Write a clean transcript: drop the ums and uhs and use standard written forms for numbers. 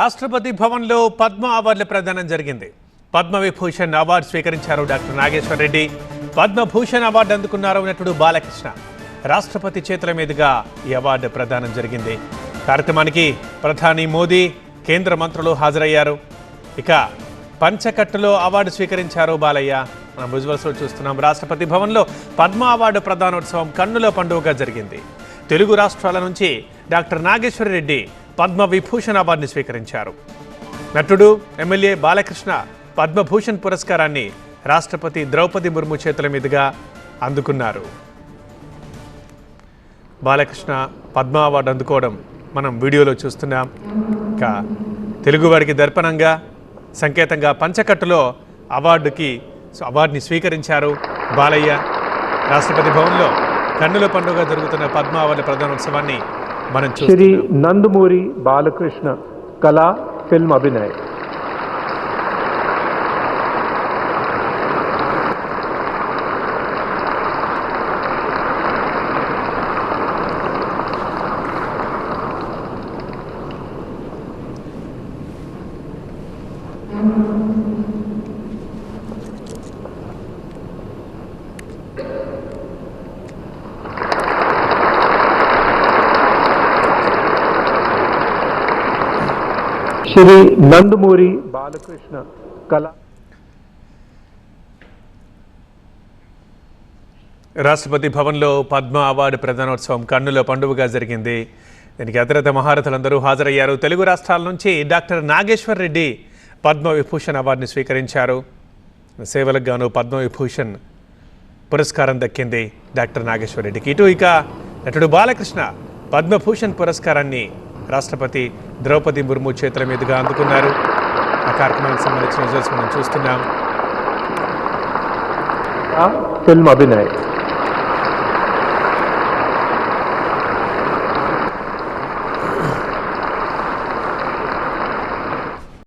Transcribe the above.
రాష్ట్రపతి భవన్లో పద్మ అవార్డుల ప్రదానం జరిగింది. పద్మవిభూషణ్ అవార్డు స్వీకరించారు డాక్టర్ నాగేశ్వర్ రెడ్డి. పద్మభూషణ్ అవార్డు అందుకున్నారు నటుడు బాలకృష్ణ. రాష్ట్రపతి చేతుల మీదుగా ఈ అవార్డు ప్రదానం జరిగింది. కార్యక్రమానికి ప్రధాని మోదీ, కేంద్ర మంత్రులు హాజరయ్యారు. ఇక పంచకట్టులో అవార్డు స్వీకరించారు బాలయ్య. మనం విజువల్స్లో చూస్తున్నాం. రాష్ట్రపతి భవన్లో పద్మ అవార్డు ప్రదానోత్సవం కన్నుల పండుగగా జరిగింది. తెలుగు రాష్ట్రాల నుంచి డాక్టర్ నాగేశ్వర్ రెడ్డి పద్మవిభూషణ్ అవార్డుని స్వీకరించారు. నటుడు, ఎమ్మెల్యే బాలకృష్ణ పద్మభూషణ్ పురస్కారాన్ని రాష్ట్రపతి ద్రౌపది ముర్ము చేతుల మీదుగా అందుకున్నారు. బాలకృష్ణ పద్మ అవార్డు అందుకోవడం మనం వీడియోలో చూస్తున్నాం. ఇంకా తెలుగువారికి దర్పణంగా, సంకేతంగా పంచకట్టులో అవార్డుని స్వీకరించారు బాలయ్య. రాష్ట్రపతి భవన్లో కన్నుల పండుగ జరుగుతున్న పద్మ అవార్డుల ప్రధానోత్సవాన్ని మనం చూస్తున్నాం. श्री नंदमूरी बालकृष्ण कला फिल्म अभिनय। श्री नंदमूरी बालकृष्ण कला। రాష్ట్రపతి భవన్లో పద్మ అవార్డు ప్రదానోత్సవం కన్నుల పండుగగా జరిగింది. దీనికి అతిరథ మహారథులందరూ హాజరయ్యారు. తెలుగు రాష్ట్రాల నుంచి డాక్టర్ నాగేశ్వర్ రెడ్డి పద్మవిభూషణ్ అవార్డుని స్వీకరించారు. సేవలకు గాను పద్మవిభూషణ్ పురస్కారం దక్కింది డాక్టర్ నాగేశ్వర్ రెడ్డికి. ఇక నటుడు బాలకృష్ణ పద్మభూషణ్ పురస్కారాన్ని రాష్ట్రపతి ద్రౌపది ముర్ము చేతుల మీదుగా అందుకున్నారు. ఆ కార్యక్రమానికి సంబంధించిన రిజల్ట్స్ మనం చూస్తున్నాం. फिल्म अभिनय।